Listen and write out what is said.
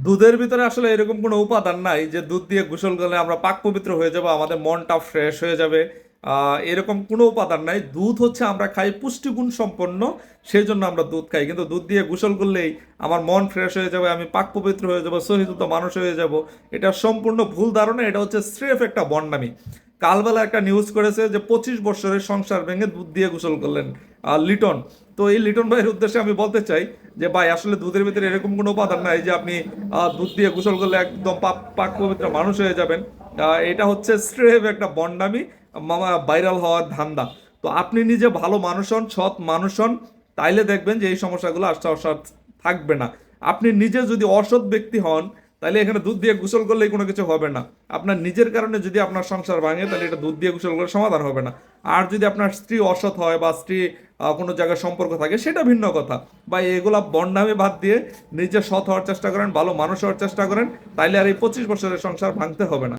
দুধের ভিতরে আসলে এরকম কোনো উপাদান নাই যে দুধ দিয়ে গোসল করলে আমরা পাক পবিত্র হয়ে যাব, আমাদের মনটা ফ্রেশ হয়ে যাবে। এরকম কোনো উপাদান নাই। দুধ হচ্ছে আমরা খাই পুষ্টিগুণ সম্পন্ন, সেই জন্য আমরা দুধ খাই। কিন্তু দুধ দিয়ে গোসল করলেই আমার মন ফ্রেশ হয়ে যাবে, আমি পাক পবিত্র হয়ে যাব, সহিষ্ণুতা মানুষ হয়ে যাব, এটা সম্পূর্ণ ভুল ধারণা। এটা হচ্ছে স্রেফ একটা বন্ডামি। কালবেলা একটা নিউজ করেছে যে 25 বছরের সংসার ভেঙে দুধ দিয়ে গোসল করলেন লিটন। তো এই লিটন ভাইয়ের উদ্দেশ্যে আমি বলতে চাই যে ভাই, আসলে দুধের ভিতরে এরকম কোনো উপাদান নাই যে আপনি দুধ দিয়ে গোসল করলে একদম পাক পবিত্র মানুষ হয়ে যাবেন। এটা হচ্ছে স্রেফ একটা বন্ডামি, মামা ভাইরাল হওয়ার ধান্দা। তো আপনি নিজে ভালো মানুষ হন, সৎ মানুষ হন, তাইলে দেখবেন যে এই সমস্যাগুলো আস্তে আস্তে থাকবে না। আপনি নিজে যদি অসৎ ব্যক্তি হন, তাহলে এখানে দুধ দিয়ে গোসল করলেই কোনো কিছু হবে না। আপনার নিজের কারণে যদি আপনার সংসার ভাঙে, তাহলে এটা দুধ দিয়ে গোসল করে সমাধান হবে না। আর যদি আপনার স্ত্রী অসৎ হয় বা স্ত্রী কোনো জায়গায় সম্পর্ক থাকে, সেটা ভিন্ন কথা। বা এগুলা বন্ডামি বাদ দিয়ে নিজে সৎ হওয়ার চেষ্টা করেন, ভালো মানুষ হওয়ার চেষ্টা করেন, তাইলে আর এই 25 বছরের সংসার ভাঙতে হবে না।